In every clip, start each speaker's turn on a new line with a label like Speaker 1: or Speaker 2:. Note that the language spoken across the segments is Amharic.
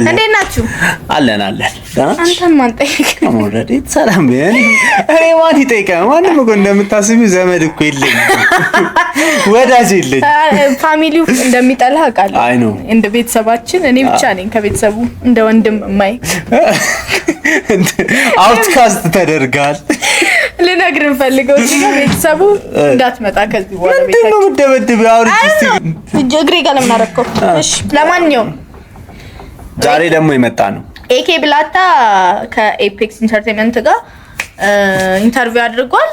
Speaker 1: እንዴት ናችሁ?
Speaker 2: አለን
Speaker 1: አንተን ማን ጠይቅ?
Speaker 2: አሞረዴ ሰላም ቢያን እኔ ማን ይጠይቃል? ማንም እኮ እንደምታስቢው ዘመድ እኮ የለኝ ወዳጅ የለኝ።
Speaker 1: ፋሚሊው እንደሚጠላህ አውቃለሁ።
Speaker 2: አይ ነው
Speaker 1: እንደ ቤተሰባችን እኔ ብቻ ነኝ ከቤተሰቡ እንደ ወንድም ማይ
Speaker 2: አውትካስት ተደርጋል።
Speaker 1: ልነግርህ ፈልገው እዚህ ጋር ቤተሰቡ እንዳትመጣ ከዚህ በኋላ
Speaker 2: ቤተሰቡ ነው ምደበድብ አውርጅ
Speaker 1: እግሬ ጋር ለምን አደረከው? እሺ ለማንኛውም
Speaker 2: ዛሬ ደግሞ የመጣ ነው
Speaker 1: ኤኬ ብላታ ከኤፔክስ ኢንተርቴይንመንት ጋር ኢንተርቪው አድርጓል።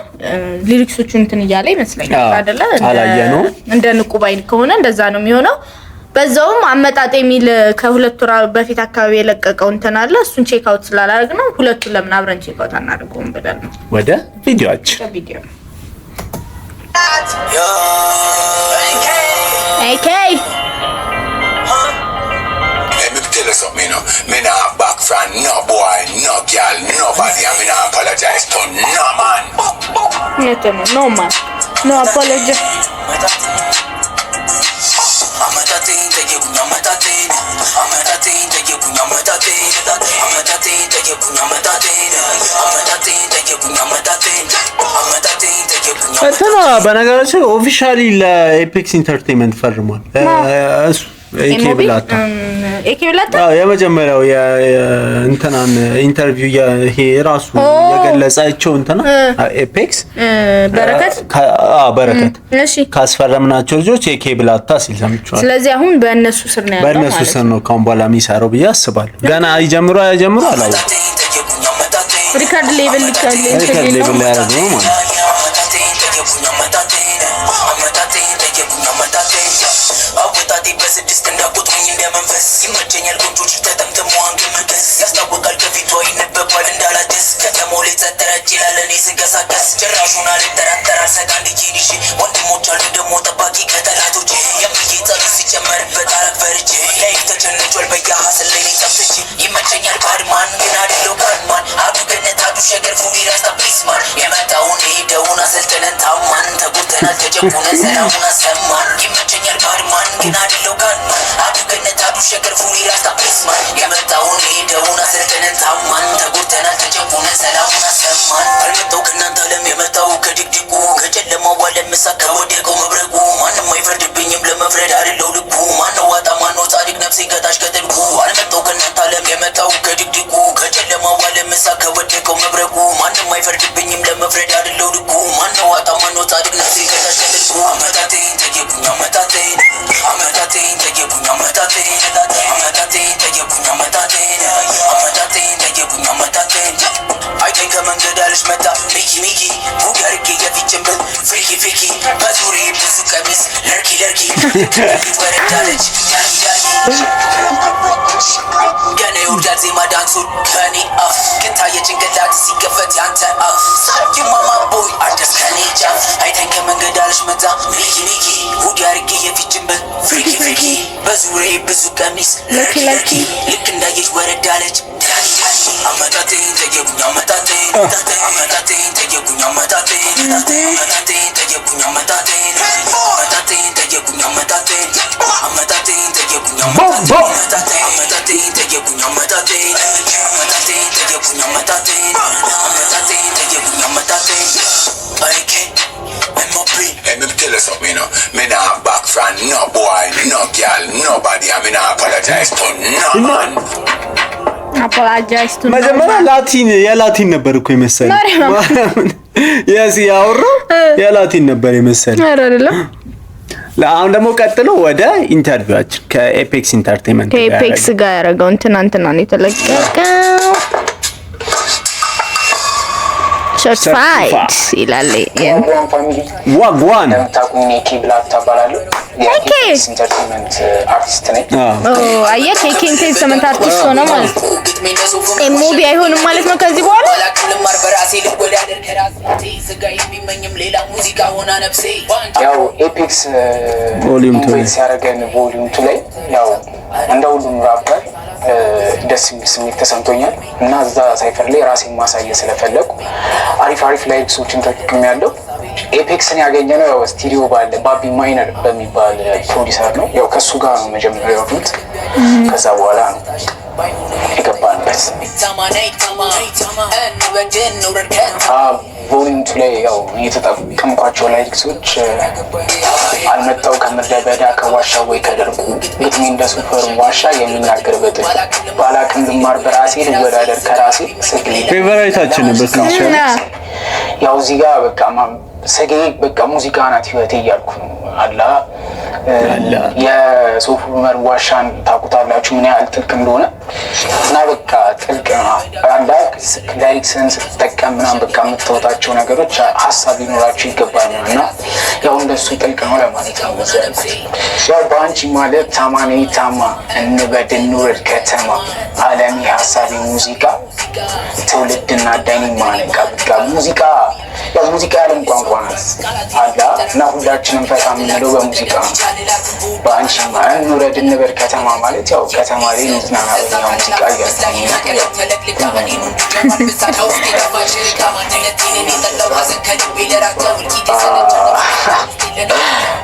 Speaker 1: ሊሪክሶቹን እንትን እያለ ይመስለኛል አይደለ?
Speaker 2: አላየነው
Speaker 1: እንደ ንቁባይን ከሆነ እንደዛ ነው የሚሆነው። በዛውም አመጣጤ የሚል ከሁለት ወር በፊት አካባቢ የለቀቀው እንትን አለ። እሱን ቼክ አውት ስላላደረግነው ሁለቱን ለምን አብረን ቼክ አውት አናደርገውም ብለን ነው
Speaker 2: ወደ ቪዲዮአችን
Speaker 1: ቪዲዮ ኤኬ
Speaker 3: Tell us something, you know. Me not back from no boy, no girl, nobody. I mean, I apologize to no man.
Speaker 1: No man. No apology.
Speaker 2: እንትና በነገራችን ኦፊሻሊ ለኤፔክስ ኢንተርቴይንመንት ፈርሟል እሱ ኤኬ ብላታ የመጀመሪያው እንትናን ኢንተርቪው ይሄ ራሱ የገለጻቸው እንትና ኤፔክስ በረከት
Speaker 1: እሺ
Speaker 2: ካስፈረምናቸው ልጆች ኤኬ ብላታ ሲል ሰምቻለሁ።
Speaker 1: ስለዚህ አሁን በእነሱ ስር ነው ያለው
Speaker 2: በእነሱ ስር ነው ካሁን በኋላ የሚሰራው ብዬ አስባለሁ። ገና ይጀምሩ አላውቅም።
Speaker 1: ሪካርድ ሌቭል
Speaker 2: ላይ ያደረገው ማለት
Speaker 3: Me not back from no boy, no girl, nobody. I mean, I apologize to no man.
Speaker 1: apologize to
Speaker 2: መጀመሪያ የላቲን ነበር እኮ የመሰለኝ ያወራው የላቲን ነበር የመሰለኝ
Speaker 1: አይደለም።
Speaker 2: አሁን ደግሞ ቀጥሎ ወደ ኢንተርቪዋችን ከኤፔክስ ኢንተርቴይንመንት
Speaker 1: ከኤፔክስ ጋር ያደረገው እንትና ነው የተለቀቀው። ሰርቲፋይድ ይላል
Speaker 2: ዋጓን
Speaker 4: ታቁኒኪ ብላክ ተባላለሁ። የኤፔክስ ኢንተርቴይንመንት አርቲስት ነኝ።
Speaker 1: አየህ ኤፔክስ ኢንተርቴይንመንት አርቲስት ሆነ ማለት ኤሞቢ አይሆንም ማለት ነው ከዚህ በኋላ
Speaker 4: ያው ኤፔክስ ቮሊዩም 2 ሲያደርገን ቮሊዩም 2 ላይ ያው እንደ ሁሉም ራፐር ደስ የሚል ስሜት ተሰምቶኛል እና እዛ ሳይፈር ላይ ራሴን ማሳየት ስለፈለኩ አሪፍ ላይክሶችን ተጠቅሜያለሁ። ኤፔክስን ያገኘነው ያው ስቱዲዮ ባለ ባቢ ማይነር በሚባል ፕሮዲዩሰር ነው። ያው ከሱ ጋር ነው መጀመሪያ ያወሩት። ከዛ በኋላ ነው ቮሊዩም 2 ላይ ያው የተጠቀምኳቸው ላይክሶች አልመጣው ከምድረ በዳ ከዋሻው ወይ ከደርቁ ግጥሜ እንደ ሱፐር ዋሻ የሚናገር በጥልቅ ባላቅም ልማር በራሴ ልወዳደር ከራሴ ስግሌ
Speaker 2: ፌቨራይታችን በስንት
Speaker 4: ያው እዚህ ጋር በቃ ሰጌ በቃ ሙዚቃ ናት ህይወቴ እያልኩ ነው። አላ የሶፍ ዑመር ዋሻን ታውቁታላችሁ ምን ያህል ጥልቅ እንደሆነ እና በቃ ጥልቅ አላ ላይክስን ስትጠቀም ምናምን በቃ የምትወጣቸው ነገሮች ሀሳብ ሊኖራቸው ይገባል እና ያው እንደሱ ጥልቅ ነው ለማለት ነው። ያው በአንቺ ማለት ታማኔ ታማ እንበድ እንውረድ ከተማ ዓለም ሀሳቢ ሙዚቃ ትውልድና ዳይኒ ማነቃ በቃ ሙዚቃ ያው ሙዚቃ ያለም ቋንቋ ናት አላ እና ሁላችንም ፈታ የምንለው በሙዚቃ ነው። በአንቺ ማለት እንውረድ እንበድ ከተማ ማለት ያው ከተማ ላይ እንዝናና በኛው ሙዚቃ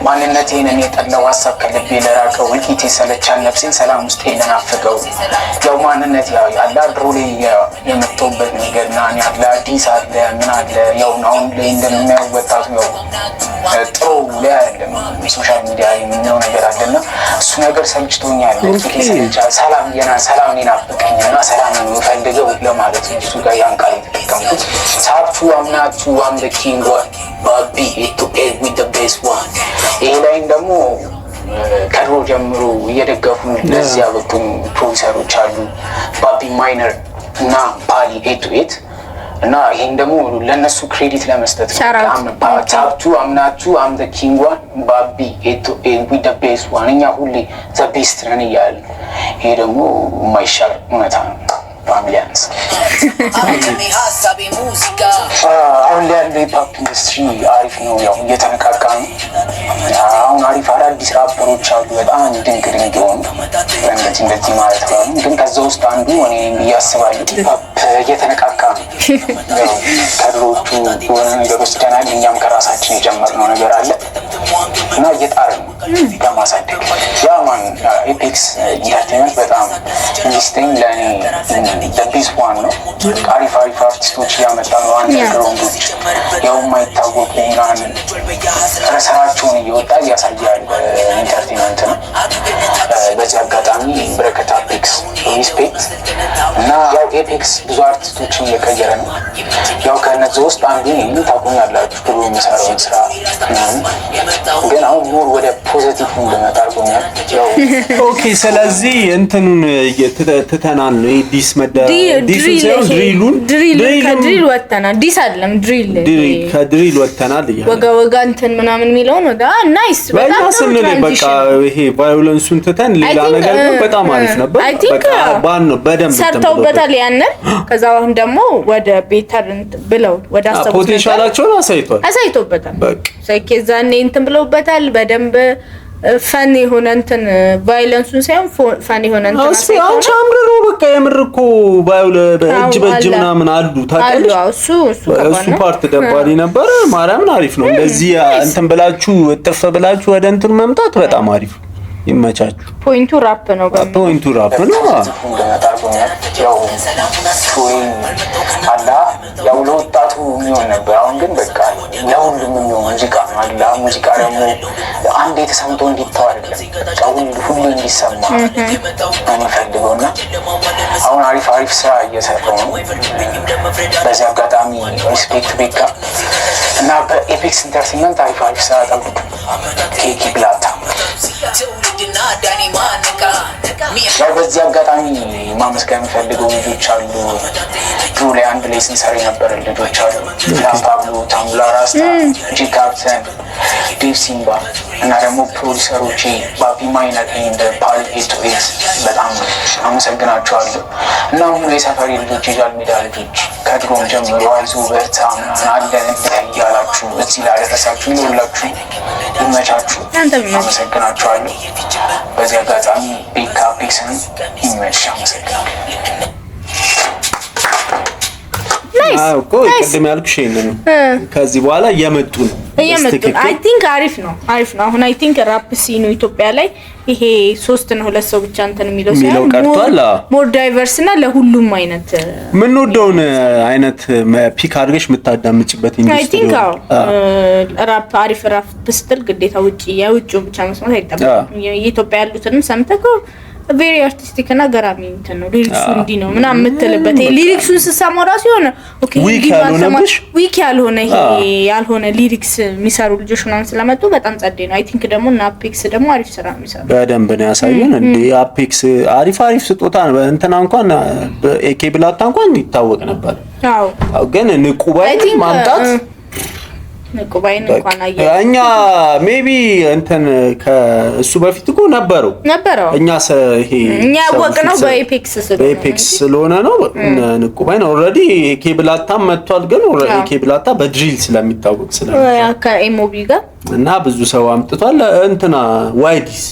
Speaker 4: ማንነቴን እኔ ጠላው ሀሳብ ከልቤ ለራቀው ውልቂት የሰለቻን ነፍሴን ሰላም ውስጥ የለናፈቀው ያው ማንነት ያው ያለ ድሮ ላይ የመጣሁበት ነገር ና ያለ አዲስ አለ ምን አለ ያው አሁን ላይ እንደምናየው ወጣቱ ያው ጥሩ ላይ አይደለም ሶሻል ሚዲያ የምናየው ነገር አለና እሱ ነገር ሰልችቶኛል። ሰላም ይናፍቀኛልና ሰላም ነው የምፈልገው ለማለት ነው። እሱ ጋር ያን ቃል የተጠቀምኩት ሳብቱ አምናቱ አም ዘ ኪንግ ዋን ባቢ ቱ ኤድ ዊዝ ዘ ቤስት ዋን ይሄ ላይም ደግሞ ከድሮ ጀምሮ እየደገፉ ለዚህ ያበቁኝ ፕሮዲሰሮች አሉ ባቢ ማይነር እና ፓሊ 828 እና ይሄን ደግሞ ለነሱ ክሬዲት ለመስጠት ነው። ታብቱ አምናቱ አም ዘ ኪንግ ዋን ባቢ 828 ዊዝ ዘ ቤስት ዋን እኛ ሁሌ ዘ ቤስት ነን እያለ ይሄ ደግሞ የማይሻር እውነታ ነው። ፋሚሊያንስ አሁን ላይ ያለው የፓፕ ኢንዱስትሪ አሪፍ ነው፣ ያው እየተነቃቃ ነው። አሁን አሪፍ አዳዲስ ራፐሮች አሉ በጣም ድንቅ የሆኑ እንደዚህ ማለት ነው። ግን ከዛ ውስጥ አንዱ እኔ ብዬ አስባለሁ ፓፕ እየተነቃቃ ነው። ከድሮቹ የሆነ ነገር ወስደናል እኛም ከራሳችን የጨመርነው ነገር አለ እና እየጣርን ነው ለማሳደግ። ያ ማን ኤፒክስ ኢንተርቴንመንት በጣም ሚስቴኝ ለእኔ ለቢስ ዋን ነው። አሪፍ አርቲስቶች እያመጣ ነው። አንደርግራውንዶች ያው የማይታወቁ ምናምን ስራቸውን እየወጣ እያሳያል ኢንተርቴንመንት ነው። በዚህ አጋጣሚ በረከት አፔክስ ሪስፔክት እና ያው ኤፒክስ ብዙ አርቲስቶችን እየቀየረ ነው። ያው ከነዚህ ውስጥ አንዱ ነው ታውቁኛላችሁ ብሎ የሚሰራውን ስራ ግን አሁን ሞር ወደ ፖዚቲቭ እንደመጣ አድርጎኛል።
Speaker 2: ኦኬ ስለዚህ እንትኑን ትተናል ነው ዲስ
Speaker 1: ከድሪል ወጥተናል። ዲስ አይደለም ከድሪል
Speaker 2: ወጥተናል።
Speaker 1: ወጋ እንትን ምናምን የሚለውን ወጋ ናይስ
Speaker 2: በጣም ስንል በቃ ይሄ ቫዮለንሱን ትተን ሌላ ነገር በጣም አሪፍ ነበር። በቃ ባን ነው በደንብ
Speaker 1: ሰርተውበታል ያንን። ከዛ አሁን ደግሞ ወደ ቤተር ብለው ወደ አሰቡት
Speaker 2: ፖቴንሻላቸውን አሳይቶበታል።
Speaker 1: በቃ ሳይኬዛኔ እንትን ብለውበታል በደንብ ፈን የሆነ እንትን ቫዮለንሱን ሳይሆን ፈን የሆነ እንትን
Speaker 2: አሳይቶ አንቺ አምርሮ በቃ የምር እኮ በእጅ ምናምን አሉ ታውቃለሽ። እሱ ፓርት ደባሪ ነበር። ማርያምን አሪፍ ነው። እንደዚህ እንትን ብላችሁ እጥፍ ብላችሁ ወደ እንትን መምጣት በጣም አሪፍ ነው። ይመቻችሁ።
Speaker 1: ፖይንቱ ራፕ ነው።
Speaker 2: ፖይንቱ ራፕ ነው።
Speaker 4: ያው ለወጣቱ የሚሆን ነበር። አሁን ግን በቃ ለሁሉም የሚሆን ሙዚቃ ነው። አላ ሙዚቃ ደግሞ አንድ የተሰምቶ እንዲተው አይደለም፣ በቃ ሁሉ እንዲሰማ ነው የምፈልገው እና አሁን አሪፍ ስራ እየሰራው ነው። በዚህ አጋጣሚ ሪስፔክት ቤካ እና በኤፒክስ ኢንተርቴንመንት አሪፍ ስራ ጠብቁ። ኬኪ ብላታ ያው በዚህ አጋጣሚ ማመስገን የሚፈልገው ልጆች አሉ። ድሮ ላይ አንድ ላይ ስንሰራ የነበረ ልጆች አሉ። ፓብሎ፣ ታሙላ ራስታ፣ ጂ ካፕተን፣ ዴቭ ሲምባ እና ደግሞ ፕሮዲሰሮቼ ባቢ ማይነር ኤንድ ፓሊ 828 በጣም አመሰግናቸዋለሁ። እና አሁን የሰፈሪ ልጆች የጃል ሜዳ ልጆች ከድሮም ጀምሮ አይዞ በርታ ምናምን አለን እያላችሁ እዚህ ላደረሳችሁ ይሁላችሁ ይመቻችሁ። አመሰግናችኋለሁ። በዚህ አጋጣሚ ቤካ ፒክስን ይመች አመሰግናለሁ።
Speaker 2: ቅድም ያልኩሽ ይሄንን ነው። ከዚህ በኋላ የመጡ ነው
Speaker 1: እየመጡ አይ ቲንክ አሪፍ ነው አሁን አይ ቲንክ ራፕ ሲኑ ኢትዮጵያ ላይ ይሄ 3 ነው 2 ሰው ብቻ እንትን የሚለው
Speaker 2: ቀርቷል።
Speaker 1: ሞር ዳይቨርስ እና ለሁሉም አይነት
Speaker 2: ምን ወደውን አይነት ፒክ አድርገሽ የምታዳምጭበት ኢንዱስትሪ አይ ቲንክ
Speaker 1: ራፕ አሪፍ ራፕ ስትል ግዴታ የውጭው ብቻ መስማት አይጠበቅም። የኢትዮጵያ ያሉትንም ሰምተህ ቬሪ አርቲስቲክ እና ገራሚ እንትን ነው ሊሪክሱ እንዲ ነው ምናምን የምትልበት ሊሪክሱን ስሰማው ራሱ የሆነ ኦኬ ዊክ ያልሆነ ሊሪክስ የሚሰሩ ልጆች ምናምን ስለመጡ በጣም ጸዴ ነው። አይ ቲንክ ደግሞ እና አፔክስ ደግሞ አሪፍ ስራ ነው የሚሰሩ
Speaker 2: በደንብ ነው ያሳዩን። እንዴ አፔክስ አሪፍ ስጦታ ነው። እንትና እንኳን ኤኬ ብላታ እንኳን ይታወቅ ነበር።
Speaker 1: አዎ
Speaker 2: ግን ንቁባይ ማምጣት
Speaker 1: ንቁባይን እንኳን
Speaker 2: እኛ ሜቢ እንትን ከእሱ በፊት እኮ ነበረው እኛ ወቅነው በኤፔክስ ስለሆነ ነው። ንቁባይን ኦልሬዲ ኬብላታም መጥቷል። ግን ኬብላታ በድሪል ስለሚታወቅ
Speaker 1: ከኤሞቢ ጋር
Speaker 2: እና ብዙ ሰው አምጥቷል። እንትና ዋይዲስ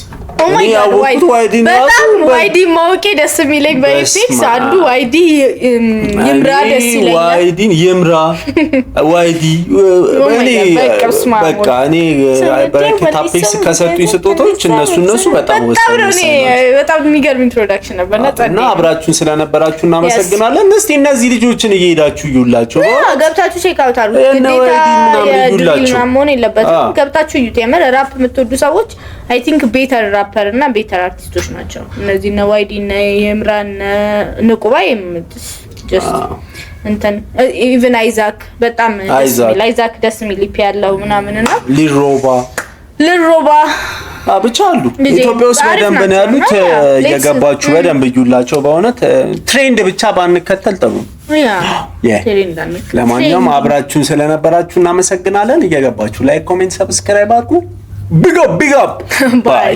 Speaker 1: ዋይዲ ማውቄ ደስ የሚለኝ በኤፔክስ አንዱ ዋይዲ ይምራ ደስ ይለኛል።
Speaker 2: ዋይዲን ይምራ ዋይዲ በቃ እኔ በኤፔክስ ከሰጡኝ ስጦታዎች እነሱ በጣም
Speaker 1: በጣም የሚገርም ኢንትሮዳክሽን ነበርና
Speaker 2: አብራችሁን ስለነበራችሁ እናመሰግናለን። እስቲ እነዚህ ልጆችን እየሄዳችሁ ይዩላችሁ፣
Speaker 1: ገብታችሁ ቼክ አውት አድርጉ። ግዴታ መሆን የለበትም። ገብታችሁ እዩት። የምር ራፕ የምትወዱ ሰዎች አይ ቲንክ ቤተር ራፐር እና ቤተር አርቲስቶች ናቸው እነዚህ ነው ዋይዲ እና የምራን ንቁባይ ጀስት እንትን ኢቭን አይዛክ በጣም አይዛክ ደስ የሚል ሊፕ ያለው ምናምንና ሊሮባ
Speaker 2: ብቻ አሉ ኢትዮጵያ ውስጥ በደንብ ነው ያሉት። እየገባችሁ በደንብ እዩላቸው። በእውነት ትሬንድ ብቻ ባንከተል ጥሩ ለማንኛውም አብራችሁን ስለነበራችሁ እናመሰግናለን። እየገባችሁ ላይክ፣ ኮሜንት፣ ሰብስክራይብ አድርጉ። ቢግ አፕ ባይ